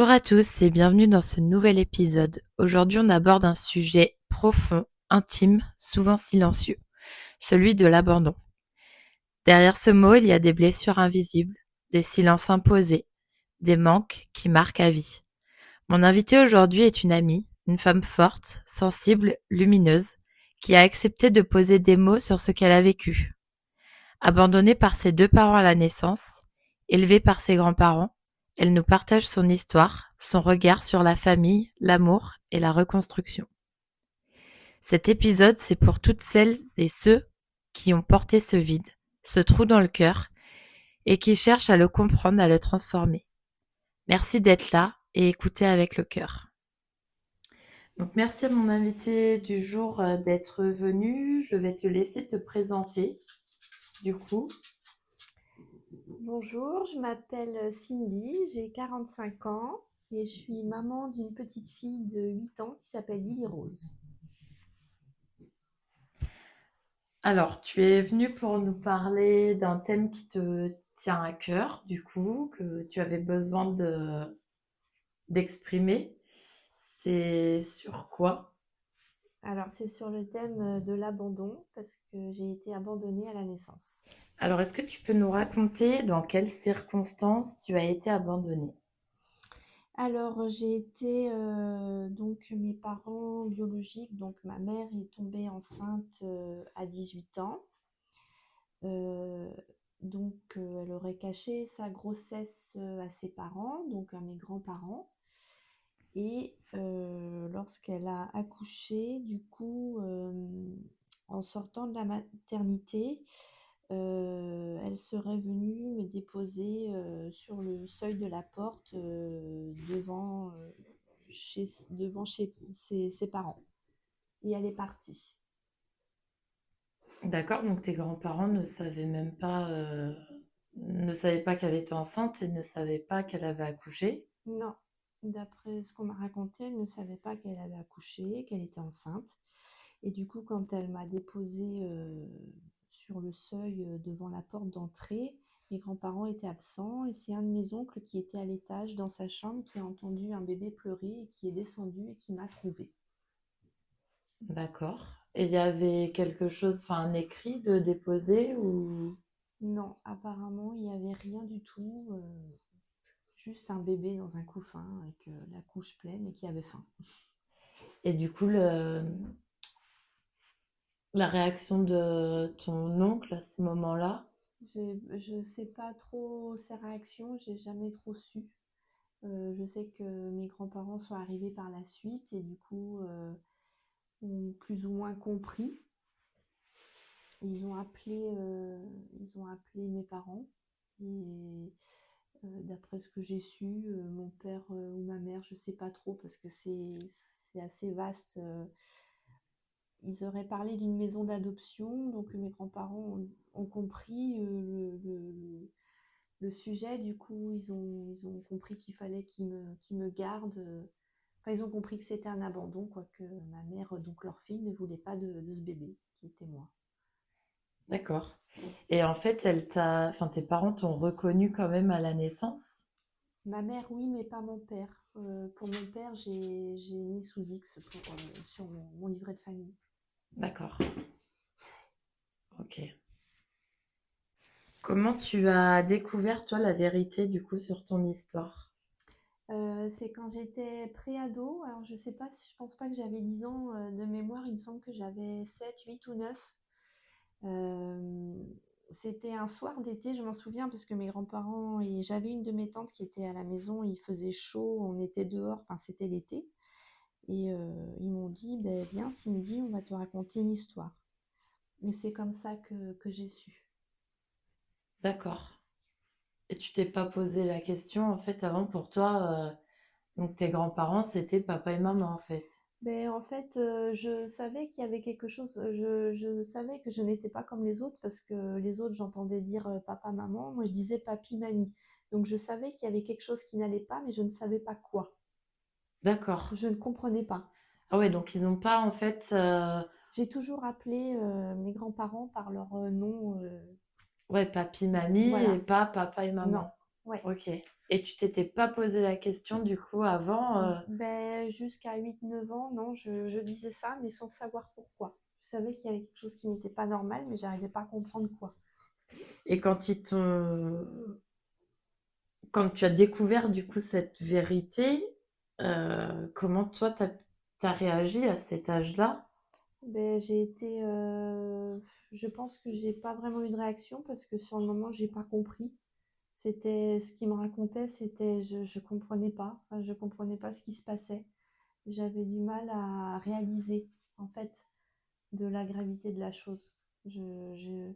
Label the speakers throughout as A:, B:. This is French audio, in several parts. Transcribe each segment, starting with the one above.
A: Bonjour à tous et bienvenue dans ce nouvel épisode. Aujourd'hui, on aborde un sujet profond, intime, souvent silencieux, celui de l'abandon. Derrière ce mot, il y a des blessures invisibles, des silences imposés, des manques qui marquent à vie. Mon invitée aujourd'hui est une amie, une femme forte, sensible, lumineuse, qui a accepté de poser des mots sur ce qu'elle a vécu. Abandonnée par ses deux parents à la naissance, élevée par ses grands-parents, elle nous partage son histoire, son regard sur la famille, l'amour et la reconstruction. Cet épisode, c'est pour toutes celles et ceux qui ont porté ce vide, ce trou dans le cœur, et qui cherchent à le comprendre, à le transformer. Merci d'être là et écouter avec le cœur. Donc merci à mon invité du jour d'être venu. Je vais te laisser te présenter, du coup.
B: Bonjour, je m'appelle Cindy, j'ai 45 ans et je suis maman d'une petite fille de 8 ans qui s'appelle Lily Rose.
A: Alors, tu es venu pour nous parler d'un thème qui te tient à cœur, du coup, que tu avais besoin d'exprimer. C'est sur quoi?
B: Alors c'est sur le thème de l'abandon parce que j'ai été abandonnée à la naissance.
A: Alors, est-ce que tu peux nous raconter dans quelles circonstances tu as été abandonnée?
B: Alors j'ai été donc mes parents biologiques, donc ma mère est tombée enceinte à 18 ans. Euh, elle aurait caché sa grossesse à ses parents, donc à mes grands-parents. Et lorsqu'elle a accouché, du coup, en sortant de la maternité, elle serait venue me déposer sur le seuil de la porte devant chez ses parents. Et elle est partie.
A: D'accord, donc tes grands-parents ne savaient pas qu'elle était enceinte et ne savaient pas qu'elle avait accouché.
B: Non, d'après ce qu'on m'a raconté, elle ne savait pas qu'elle avait accouché, qu'elle était enceinte. Et du coup, quand elle m'a déposée sur le seuil devant la porte d'entrée, mes grands-parents étaient absents et c'est un de mes oncles qui était à l'étage dans sa chambre qui a entendu un bébé pleurer et qui est descendu et qui m'a trouvée.
A: D'accord. Et il y avait quelque chose, enfin un écrit de déposer ou...
B: Non, apparemment, il n'y avait rien du tout, juste un bébé dans un couffin avec la couche pleine et qui avait faim.
A: Et du coup, la réaction de ton oncle à ce moment-là?
B: Je ne sais pas trop ses réactions, j'ai jamais trop su. Je sais que mes grands-parents sont arrivés par la suite et du coup ont plus ou moins compris. Ils ont appelé mes parents et d'après ce que j'ai su, mon père ou ma mère, je sais pas trop parce que c'est assez vaste. Ils auraient parlé d'une maison d'adoption, donc mes grands-parents ont compris le sujet. Du coup, ils ont compris qu'il fallait qu'ils me gardent. Enfin, ils ont compris que c'était un abandon, quoique ma mère, donc leur fille, ne voulait pas de ce bébé, qui était moi.
A: D'accord. Et en fait, enfin, tes parents t'ont reconnu quand même à la naissance?
B: Ma mère, oui, mais pas mon père. Pour mon père, j'ai mis sous X sur mon livret de famille.
A: D'accord. Ok. Comment tu as découvert, toi, la vérité, du coup, sur ton histoire?
B: C'est quand j'étais pré-ado. Alors, je sais pas, je pense pas que j'avais 10 ans de mémoire. Il me semble que j'avais 7, 8 ou 9. Euh, C'était un soir d'été, je m'en souviens, parce que mes grands-parents et j'avais une de mes tantes qui était à la maison. Il faisait chaud, on était dehors, enfin, c'était l'été. Et ils m'ont dit, ben, viens Cindy, on va te raconter une histoire. Et c'est comme ça que j'ai su.
A: D'accord. Et tu t'es pas posé la question, en fait, avant, pour toi, donc tes grands-parents, c'était papa et maman, en fait.
B: Ben, en fait, je savais qu'il y avait quelque chose. Je savais que je n'étais pas comme les autres parce que les autres, j'entendais dire papa, maman. Moi, je disais papi, mamie. Donc, je savais qu'il y avait quelque chose qui n'allait pas, mais je ne savais pas quoi.
A: D'accord.
B: Je ne comprenais pas.
A: Ah ouais, donc ils n'ont pas, en fait...
B: J'ai toujours appelé mes grands-parents par leur nom.
A: Ouais, papy, mamie et
B: Voilà.
A: pas papa et
B: Non.
A: maman.
B: Ouais.
A: Ok. Et tu t'étais pas posé la question du coup avant
B: Ben, jusqu'à 8 9 ans, non, je disais ça, mais sans savoir pourquoi. Je savais qu'il y avait quelque chose qui n'était pas normal, mais j'arrivais pas à comprendre quoi.
A: et quand tu as découvert du coup cette vérité, comment toi t'as réagi à cet âge-là?
B: Ben, je pense que j'ai pas vraiment eu de réaction parce que sur le moment, j'ai pas compris. C'était ce qu'il me racontait, je comprenais pas. Enfin, je comprenais pas ce qui se passait. J'avais du mal à réaliser en fait de la gravité de la chose. Je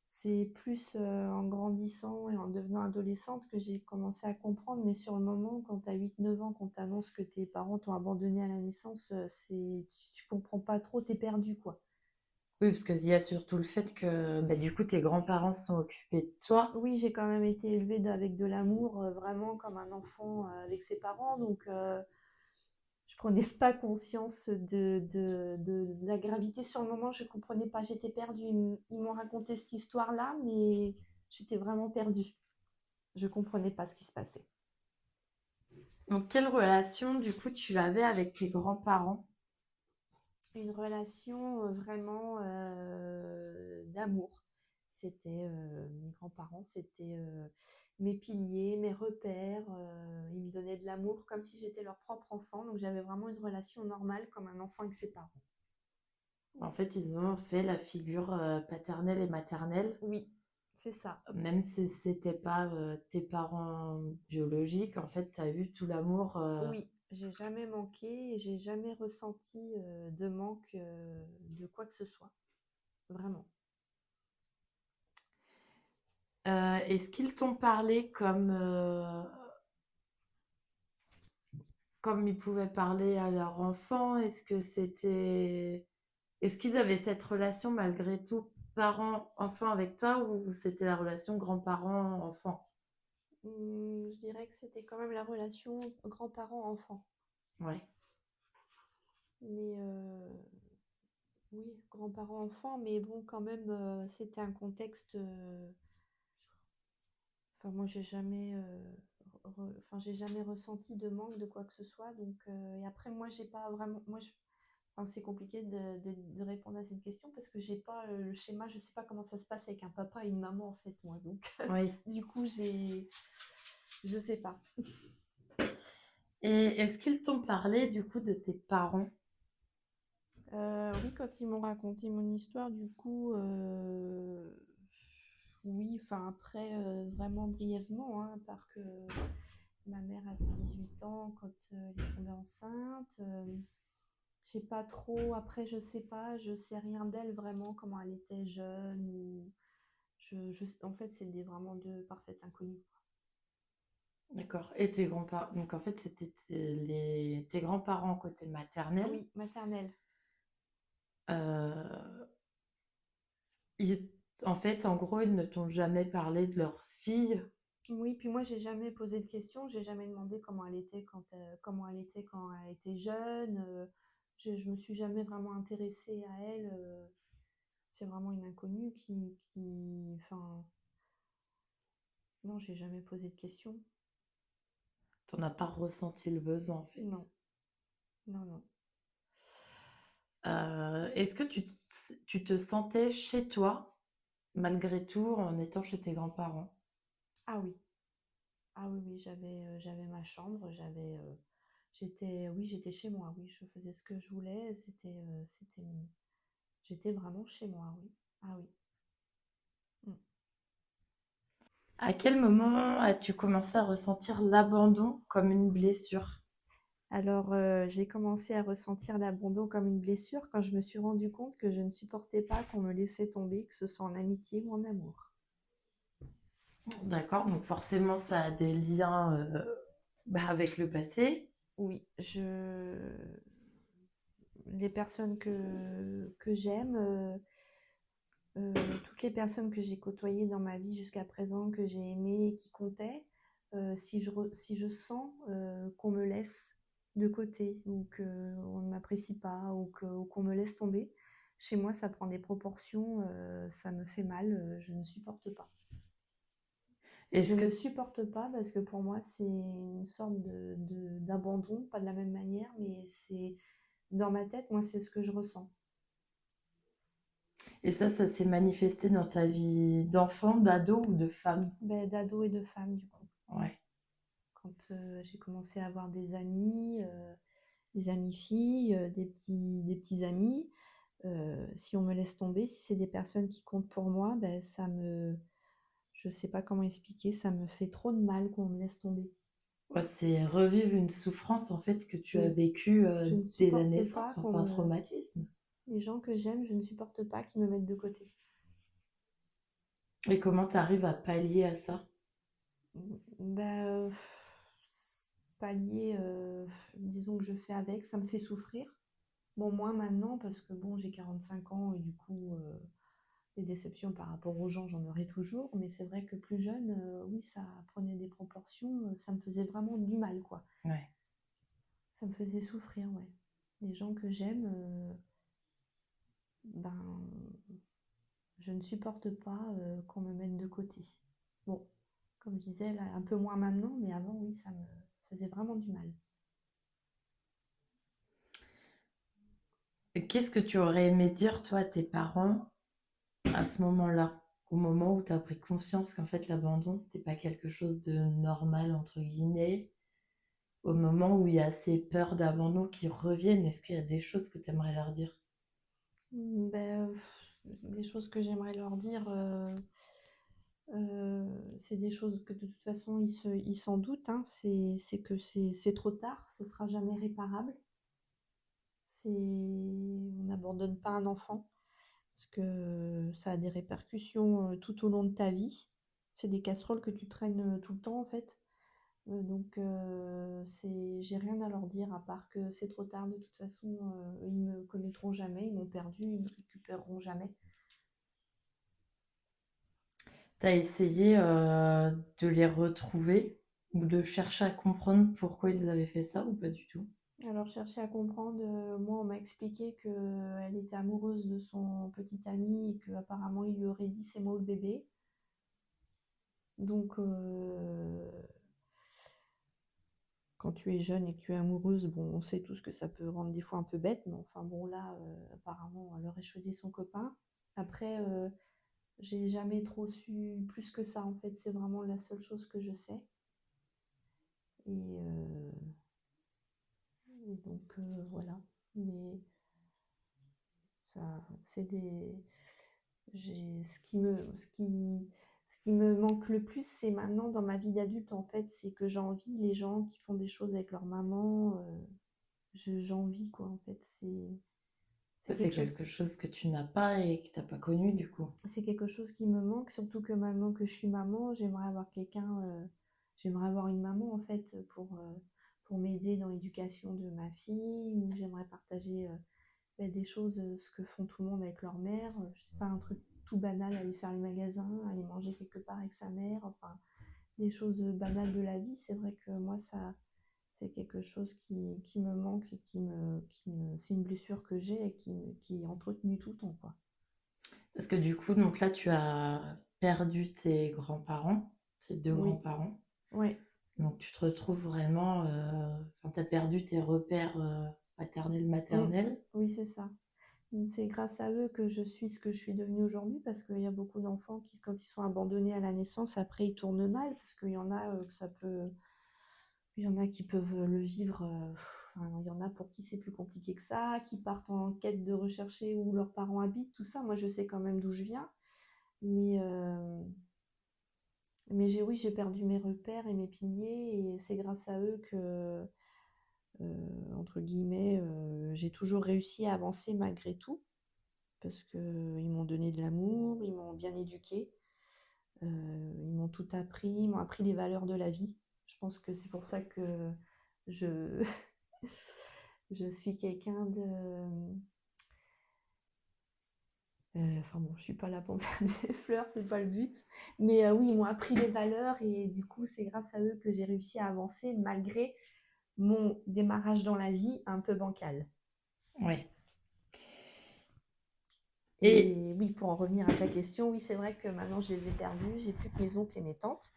B: C'est plus en grandissant et en devenant adolescente que j'ai commencé à comprendre, mais sur le moment, quand tu as 8 9 ans, qu'on t'annonce que tes parents t'ont abandonné à la naissance, tu comprends pas trop, t'es perdu quoi.
A: Oui, parce qu'il y a surtout le fait que bah, du coup tes grands-parents se sont occupés de toi.
B: Oui, j'ai quand même été élevée avec de l'amour, vraiment comme un enfant avec ses parents, donc je prenais pas conscience de la gravité sur le moment, je comprenais pas, j'étais perdue. Ils m'ont raconté cette histoire-là, mais j'étais vraiment perdue. Je comprenais pas ce qui se passait.
A: Donc quelle relation du coup tu avais avec tes grands-parents?
B: Une relation vraiment d'amour. C'était mes grands-parents, c'était mes piliers, mes repères. Ils me donnaient de l'amour comme si j'étais leur propre enfant. Donc j'avais vraiment une relation normale comme un enfant avec ses parents.
A: En fait, ils ont fait la figure paternelle et maternelle,
B: Oui, c'est ça.
A: même si c'était pas tes parents biologiques. En fait, tu as eu tout l'amour.
B: Oui, j'ai jamais manqué et j'ai jamais ressenti de manque de quoi que ce soit. Vraiment.
A: Est-ce qu'ils t'ont parlé comme ils pouvaient parler à leur enfant? Est-ce qu'ils avaient cette relation malgré tout parent-enfant avec toi ou c'était la relation grands-parents-enfant?
B: Je dirais que c'était quand même la relation grands-parents-enfants.
A: Ouais.
B: Mais oui, grands-parents-enfants, mais bon, quand même, c'était un contexte. Enfin, moi, j'ai jamais ressenti de manque de quoi que ce soit. Donc, et après, moi, j'ai pas vraiment. Enfin, c'est compliqué de répondre à cette question parce que j'ai pas le schéma. Je sais pas comment ça se passe avec un papa et une maman, en fait, moi. Donc,
A: Oui.
B: du coup, je sais pas.
A: Et est-ce qu'ils t'ont parlé du coup de tes parents?
B: Oui, quand ils m'ont raconté mon histoire, du coup, oui, enfin après, vraiment brièvement, hein, à part que ma mère avait 18 ans quand elle est tombée enceinte. J'ai pas trop, après, je sais rien d'elle vraiment, comment elle était jeune. En fait, vraiment deux parfaites inconnues.
A: D'accord. Et tes grands-parents. Donc en fait, c'était tes grands-parents côté maternel.
B: Oui, maternelle.
A: Euh, ils- En fait, en gros, ils ne t'ont jamais parlé de leur fille.
B: Oui, puis moi, j'ai jamais posé de questions, j'ai jamais demandé comment elle était quand elle était jeune. Je me suis jamais vraiment intéressée à elle. C'est vraiment une inconnue enfin, non, j'ai jamais posé de questions.
A: T'en as pas ressenti le besoin en fait.
B: Non, non, non.
A: Est-ce que tu te sentais chez toi, malgré tout, en étant chez tes grands-parents?
B: Ah oui, ah oui, oui, j'avais ma chambre, oui, j'étais chez moi. Oui, je faisais ce que je voulais. J'étais vraiment chez moi. Oui, ah oui. Mm.
A: À quel moment as-tu commencé à ressentir l'abandon comme une blessure?
B: Alors, j'ai commencé à ressentir l'abandon comme une blessure quand je me suis rendu compte que je ne supportais pas qu'on me laissait tomber, que ce soit en amitié ou en amour.
A: D'accord, donc forcément ça a des liens bah, avec le passé.
B: Oui, les personnes que j'aime, toutes les personnes que j'ai côtoyées dans ma vie jusqu'à présent, que j'ai aimées, qui comptaient, si je sens qu'on me laisse de côté ou qu'on ne m'apprécie pas ou qu'on me laisse tomber, chez moi ça prend des proportions, ça me fait mal, je ne supporte pas. Je
A: Est-ce que
B: ne supporte pas parce que pour moi, c'est une sorte d'abandon, pas de la même manière, mais c'est dans ma tête, moi, c'est ce que je ressens.
A: et ça s'est manifesté dans ta vie d'enfant, d'ado ou de femme?
B: Ben, d'ado et de femme, du coup.
A: Ouais.
B: Quand j'ai commencé à avoir des amis filles, des petits amis, si on me laisse tomber, si c'est des personnes qui comptent pour moi, ben, je sais pas comment expliquer, ça me fait trop de mal qu'on me laisse tomber.
A: Ouais, c'est revivre une souffrance en fait que tu as
B: Oui,
A: vécue
B: je ne
A: dès la
B: supporte
A: naissance.
B: pas
A: Enfin, c'est un traumatisme.
B: les gens que j'aime, je ne supporte pas qu'ils me mettent de côté.
A: Et comment tu arrives à pallier à ça?
B: Ben, pallier, disons que je fais avec, ça me fait souffrir. Bon, moins maintenant, parce que bon, j'ai 45 ans et du coup, les déceptions par rapport aux gens, j'en aurai toujours. Mais c'est vrai que plus jeune, oui, ça prenait des proportions, ça me faisait vraiment du mal, quoi.
A: Ouais.
B: Ça me faisait souffrir, ouais. Les gens que j'aime, ben, je ne supporte pas qu'on me mette de côté. Bon, comme je disais, là, un peu moins maintenant, mais avant, oui, ça me faisait vraiment du mal.
A: Et qu'est-ce que tu aurais aimé dire, toi, à tes parents à ce moment-là? Au moment où tu as pris conscience qu'en fait l'abandon, c'était pas quelque chose de normal, entre guillemets. Au moment où il y a ces peurs d'abandon qui reviennent, est-ce qu'il y a des choses que tu aimerais leur dire?
B: Ben, des choses que j'aimerais leur dire, c'est des choses que de toute façon ils s'en doutent, hein, c'est que c'est trop tard, ce sera jamais réparable. On n'abandonne pas un enfant parce que ça a des répercussions tout au long de ta vie. C'est des casseroles que tu traînes tout le temps en fait. J'ai rien à leur dire à part que c'est trop tard de toute façon. Ils me connaîtront jamais, ils m'ont perdu, ils me récupéreront jamais.
A: T'as essayé de les retrouver ou de chercher à comprendre pourquoi ils avaient fait ça ou pas du tout?
B: Alors, chercher à comprendre, moi, on m'a expliqué qu'elle était amoureuse de son petit ami et qu'apparemment, il lui aurait dit ces mots le bébé. Donc, quand tu es jeune et que tu es amoureuse, bon, on sait tous que ça peut rendre des fois un peu bête, mais enfin, bon, là, apparemment, elle aurait choisi son copain. Après, j'ai jamais trop su plus que ça, en fait, c'est vraiment la seule chose que je sais. Et donc, voilà. Mais ça, c'est des. Ce qui me manque le plus, c'est maintenant dans ma vie d'adulte, en fait, c'est que j'envie les gens qui font des choses avec leur maman. J'envie, quoi, en fait. C'est
A: Ça, c'est
B: quelque chose,
A: quelque chose que tu n'as pas et que t'as pas connu du coup.
B: c'est quelque chose qui me manque, surtout que maintenant que je suis maman, j'aimerais avoir j'aimerais avoir une maman, en fait, pour m'aider dans l'éducation de ma fille, ou j'aimerais partager des choses, ce que font tout le monde avec leur mère. Je sais pas, un truc tout banal, aller faire les magasins, aller manger quelque part avec sa mère, enfin, des choses banales de la vie. C'est vrai que moi, c'est quelque chose qui me manque et c'est une blessure que j'ai et qui est entretenue tout le temps, quoi.
A: Parce que du coup, donc là, tu as perdu tes grands-parents, tes deux
B: Oui,
A: grands-parents.
B: ouais.
A: Donc tu te retrouves vraiment, enfin, tu as perdu tes repères paternels,
B: Mm.
A: maternels.
B: Oui, c'est ça. C'est grâce à eux que je suis ce que je suis devenue aujourd'hui, parce qu'il y a beaucoup d'enfants qui, quand ils sont abandonnés à la naissance, après ils tournent mal, parce qu'il y en a que ça peut. Il y en a qui peuvent le vivre, enfin, il y en a pour qui c'est plus compliqué que ça, qui partent en quête de rechercher où leurs parents habitent, tout ça. Moi, je sais quand même d'où je viens, mais, euh, mais oui, j'ai perdu mes repères et mes piliers, et c'est grâce à eux que, entre guillemets, j'ai toujours réussi à avancer malgré tout, parce qu'ils m'ont donné de l'amour, ils m'ont bien éduquée, ils m'ont tout appris, ils m'ont appris les valeurs de la vie. Je pense que c'est pour ça que je, je suis quelqu'un de. Enfin bon, je suis pas là pour me faire des fleurs, c'est pas le but. Mais oui, ils m'ont appris les valeurs et du coup, c'est grâce à eux que j'ai réussi à avancer malgré mon démarrage dans la vie un peu bancal.
A: Ouais. Et
B: Et oui, pour en revenir à ta question, oui, c'est vrai que maintenant je les ai perdus, j'ai plus que mes oncles et mes tantes.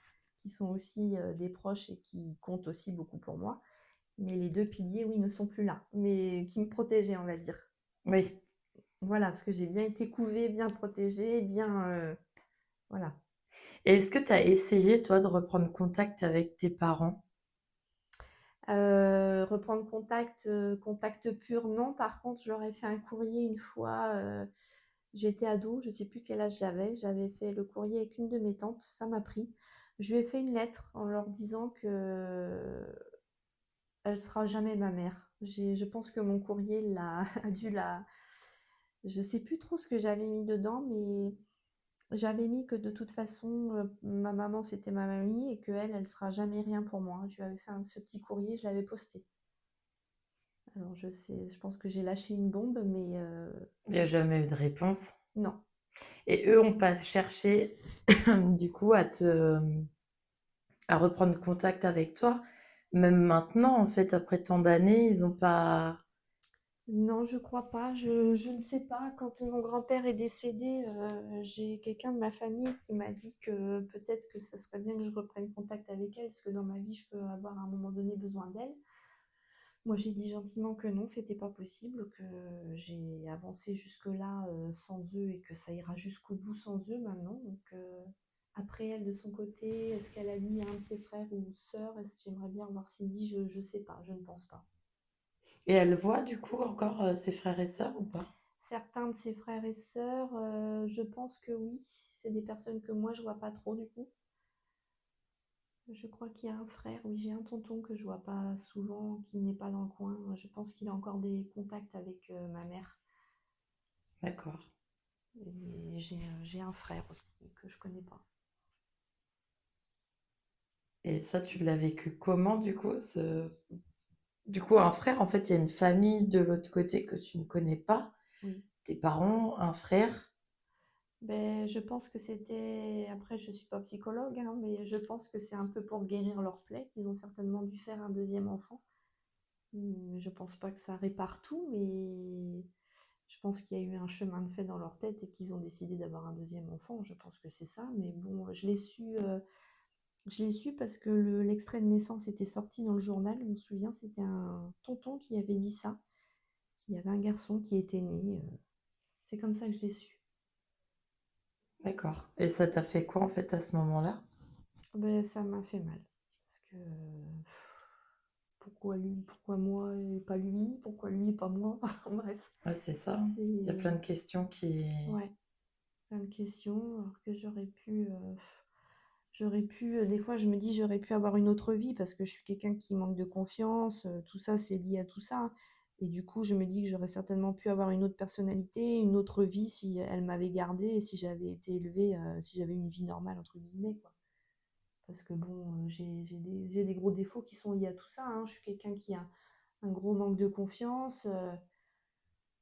B: qui sont aussi des proches et qui comptent aussi beaucoup pour moi. Mais les deux piliers, oui, ne sont plus là, mais qui me protégeaient, on va dire.
A: Oui.
B: Voilà, parce que j'ai bien été couvée, bien protégée, bien... voilà.
A: Et est-ce que tu as essayé, toi, de reprendre contact avec tes parents?
B: Reprendre contact, contact pur, non. Par contre, je leur ai fait un courrier une fois. J'étais ado, je sais plus quel âge j'avais. J'avais fait le courrier avec une de mes tantes, ça m'a pris. Je lui ai fait une lettre en leur disant que elle sera jamais ma mère. Je pense que mon courrier a dû la. Je sais plus trop ce que j'avais mis dedans, mais j'avais mis que de toute façon, ma maman c'était ma mamie et que elle sera jamais rien pour moi. Je lui avais fait ce petit courrier, je l'avais posté. Alors je sais, je pense que j'ai lâché une bombe, mais
A: Il n'y a jamais eu de réponse.
B: non.
A: Et eux ont pas cherché, du coup, à reprendre contact avec toi. Même maintenant, en fait, après tant d'années, ils ont pas.
B: Non, je crois pas. Je ne sais pas. Quand mon grand-père est décédé, j'ai quelqu'un de ma famille qui m'a dit que peut-être que ça serait bien que je reprenne contact avec elle, parce que dans ma vie, je peux avoir à un moment donné besoin d'elle. Moi, j'ai dit gentiment que non, c'était pas possible, que j'ai avancé jusque-là sans eux et que ça ira jusqu'au bout sans eux maintenant. Donc, après elle, de son côté, est-ce qu'elle a dit à un de ses frères ou sœurs? J'aimerais bien voir Cindy, je sais pas, je ne pense pas.
A: Et elle voit, du coup, encore ses frères et sœurs ou pas?
B: Certains de ses frères et sœurs, je pense que oui. C'est des personnes que moi, je vois pas trop du coup. Je crois qu'il y a un frère, oui, j'ai un tonton que je vois pas souvent, qui n'est pas dans le coin. Je pense qu'il a encore des contacts avec ma mère.
A: D'accord.
B: Et j'ai un frère aussi que je connais pas.
A: Et ça, tu l'as vécu comment, du coup, Du coup, un frère, en fait, il y a une famille de l'autre côté que tu ne connais pas.
B: Oui.
A: Tes parents, un frère.
B: Ben, je pense que c'était. Après, je suis pas psychologue, hein, mais je pense que c'est un peu pour guérir leur plaie qu'ils ont certainement dû faire un deuxième enfant. Je pense pas que ça répare tout, mais je pense qu'il y a eu un chemin de fait dans leur tête et qu'ils ont décidé d'avoir un deuxième enfant. Je pense que c'est ça, mais bon, je l'ai su parce que l'extrait de naissance était sorti dans le journal. Je me souviens, c'était un tonton qui avait dit ça, qu'il y avait un garçon qui était né. C'est comme ça que je l'ai su.
A: D'accord. Et ça t'a fait quoi, en fait, à ce moment-là?
B: Ben, ça m'a fait mal. Parce que pourquoi lui, pourquoi moi et pas lui, pourquoi lui et pas moi. Bref,
A: Ouais, c'est ça. Il y a plein
B: c'est
A: de questions qui.
B: ouais, plein de questions. Alors que j'aurais pu, des fois je me dis j'aurais pu avoir une autre vie parce que je suis quelqu'un qui manque de confiance. Tout ça, c'est lié à tout ça. Et du coup, je me dis que j'aurais certainement pu avoir une autre personnalité, une autre vie si elle m'avait gardée et si j'avais été élevée, si j'avais eu une vie normale, entre guillemets, quoi. Parce que bon, j'ai des gros défauts qui sont liés à tout ça, hein. Je suis quelqu'un qui a un gros manque de confiance.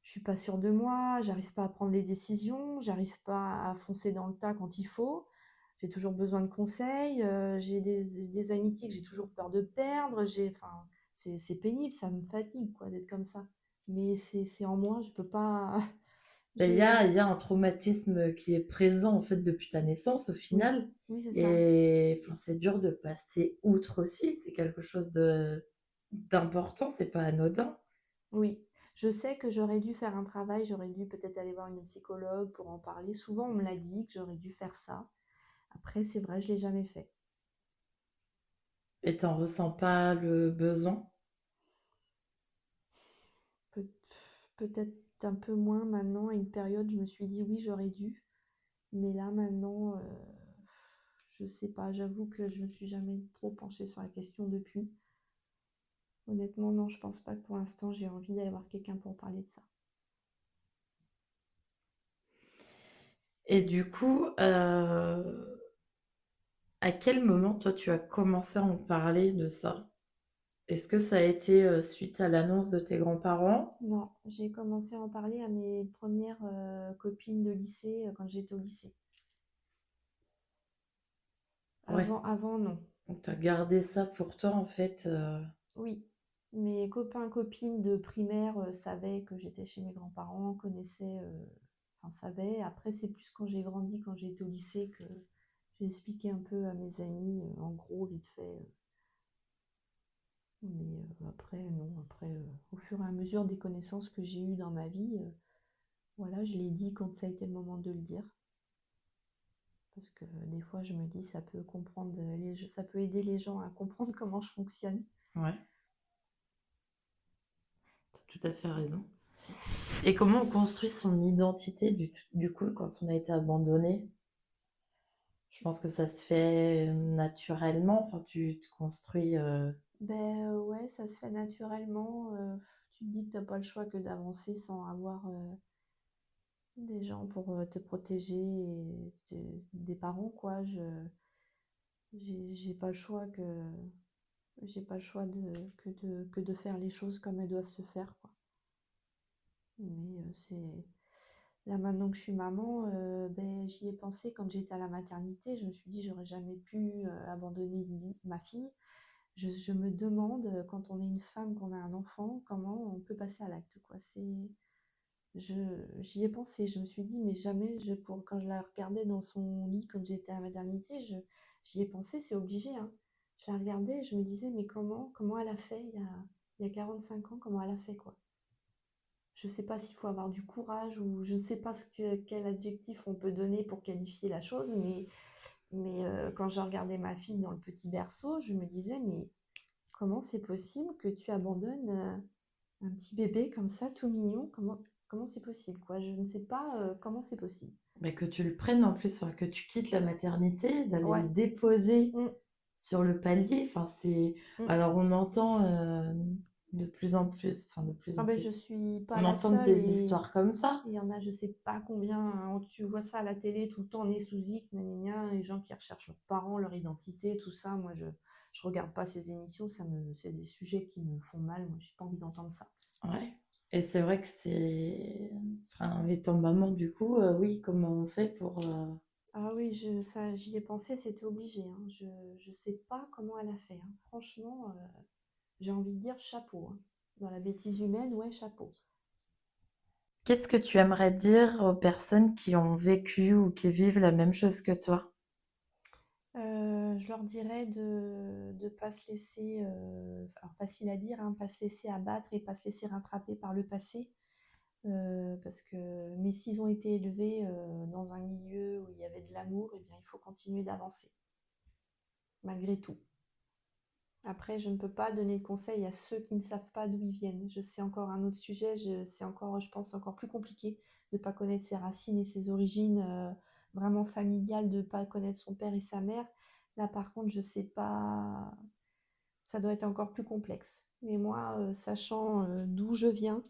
B: Je suis pas sûre de moi, j'arrive pas à prendre les décisions, j'arrive pas à foncer dans le tas quand il faut. J'ai toujours besoin de conseils, j'ai des amitiés que j'ai toujours peur de perdre. Enfin, c'est pénible, ça me fatigue quoi d'être comme ça. Mais c'est en moi, je peux pas.
A: Ben,
B: Je,
A: il y a un traumatisme qui est présent, en fait, depuis ta naissance, au
B: oui,
A: final.
B: oui c'est ça.
A: Et enfin, c'est dur de passer outre aussi. C'est quelque chose d'important, c'est pas anodin.
B: Oui, je sais que j'aurais dû faire un travail, j'aurais dû peut-être aller voir une psychologue pour en parler. Souvent, on me l'a dit que j'aurais dû faire ça. Après, c'est vrai, je l'ai jamais fait.
A: Et t'en ressens pas le besoin.
B: Peut- Peut-être un peu moins maintenant. À une période, je me suis dit oui, j'aurais dû. Mais là, maintenant, je sais pas. J'avoue que je me suis jamais trop penchée sur la question depuis. Honnêtement, non, je pense pas que pour l'instant, j'ai envie d'avoir quelqu'un pour parler de ça.
A: Et du coup, à quel moment, toi, tu as commencé à en parler de ça? Est-ce que ça a été suite à l'annonce de tes grands-parents?
B: Non, j'ai commencé à en parler à mes premières copines de lycée quand j'étais au lycée.
A: Ouais.
B: Avant, non.
A: Donc, tu as gardé ça pour toi, en fait.
B: Oui, mes copains, copines de primaire savaient que j'étais chez mes grands-parents, connaissaient, enfin savaient. Après, c'est plus quand j'ai grandi, quand j'ai été au lycée, que J'ai expliqué un peu à mes amis, en gros, vite fait. Mais après, non. Après, au fur et à mesure des connaissances que j'ai eues dans ma vie, voilà, je l'ai dit quand ça a été le moment de le dire. Parce que des fois, je me dis, ça peut comprendre ça peut aider les gens à comprendre comment je fonctionne.
A: Ouais, t'as tout à fait raison. Et comment on construit son identité du coup quand on a été abandonné? Je pense que ça se fait naturellement. Enfin, tu te construis.
B: Ben ouais, ça se fait naturellement. Tu te dis que t'as pas le choix que d'avancer sans avoir des gens pour te protéger et des parents, quoi. J'ai pas le choix j'ai pas le choix que de faire les choses comme elles doivent se faire, quoi. Mais c'est là maintenant que je suis maman, ben j'y ai pensé quand j'étais à la maternité. Je me suis dit j'aurais jamais pu abandonner Lily, ma fille. Je me demande quand on est une femme, qu'on a un enfant, comment on peut passer à l'acte, quoi. Je, J'y ai pensé. Je me suis dit mais jamais quand je la regardais dans son lit quand j'étais à la maternité, j'y ai pensé, c'est obligé, hein. Je la regardais et je me disais mais comment elle a fait il y a 45 ans, comment elle a fait, quoi. Je ne sais pas s'il faut avoir du courage ou je ne sais pas quel adjectif on peut donner pour qualifier la chose, mais quand je regardais ma fille dans le petit berceau, je me disais, mais comment c'est possible que tu abandonnes un petit bébé comme ça, tout mignon? Comment c'est possible, quoi? Je ne sais pas comment c'est possible.
A: Bah, que tu le prennes en plus, enfin, que tu quittes la maternité, d'aller
B: Ouais.
A: le déposer
B: Mm,
A: sur le palier. Enfin, c'est.
B: mm.
A: Alors, on entend de plus en plus, enfin, de plus
B: Ah
A: en
B: ben, je
A: plus,
B: suis pas
A: on
B: la
A: entend
B: seule
A: des
B: et
A: histoires comme ça.
B: il y en a, je sais pas combien, hein. Tu vois ça à la télé tout le temps, nez sous X, gna gna gna, les gens qui recherchent leurs parents, leur identité, tout ça. Moi, je regarde pas ces émissions, c'est des sujets qui me font mal. Moi, j'ai pas envie d'entendre ça.
A: Ouais. Et c'est vrai que c'est. Enfin, étant maman, du coup, oui, comment on fait pour.
B: Ah oui, j'y ai pensé, c'était obligé, hein. Je sais pas comment elle a fait, hein. Franchement, j'ai envie de dire chapeau, hein. Dans la bêtise humaine, ouais, chapeau.
A: Qu'est-ce que tu aimerais dire aux personnes qui ont vécu ou qui vivent la même chose que toi?
B: Je leur dirais de ne pas se laisser, alors facile à dire, hein, pas se laisser abattre et pas se laisser rattraper par le passé. Parce que, mais s'ils ont été élevés dans un milieu où il y avait de l'amour, eh bien, il faut continuer d'avancer, malgré tout. Après, je ne peux pas donner de conseils à ceux qui ne savent pas d'où ils viennent. C'est encore un autre sujet, c'est encore, je pense, encore plus compliqué de ne pas connaître ses racines et ses origines vraiment familiales, de ne pas connaître son père et sa mère. Là, par contre, je ne sais pas, ça doit être encore plus complexe. Mais moi, sachant d'où je viens,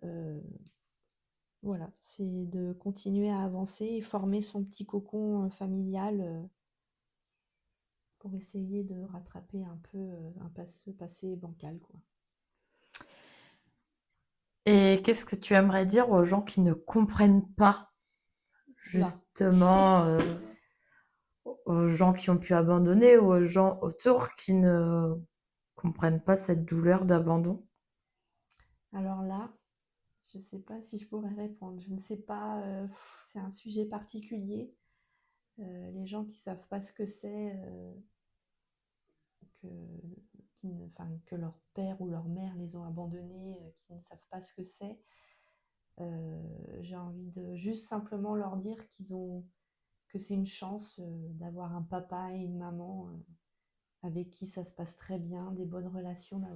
B: euh, voilà, c'est de continuer à avancer et former son petit cocon familial pour essayer de rattraper un peu ce passé bancal, quoi.
A: Et qu'est-ce que tu aimerais dire aux gens qui ne comprennent pas,
B: Oula.
A: justement, aux gens qui ont pu abandonner ou aux gens autour qui ne comprennent pas cette douleur d'abandon?
B: Alors là, je ne sais pas si je pourrais répondre. Je ne sais pas, c'est un sujet particulier. Les gens qui savent pas ce que c'est, que, enfin, que leur père ou leur mère les ont abandonnés, qui ne savent pas ce que c'est. J'ai envie de juste simplement leur dire que c'est une chance d'avoir un papa et une maman avec qui ça se passe très bien, des bonnes relations, d'avoir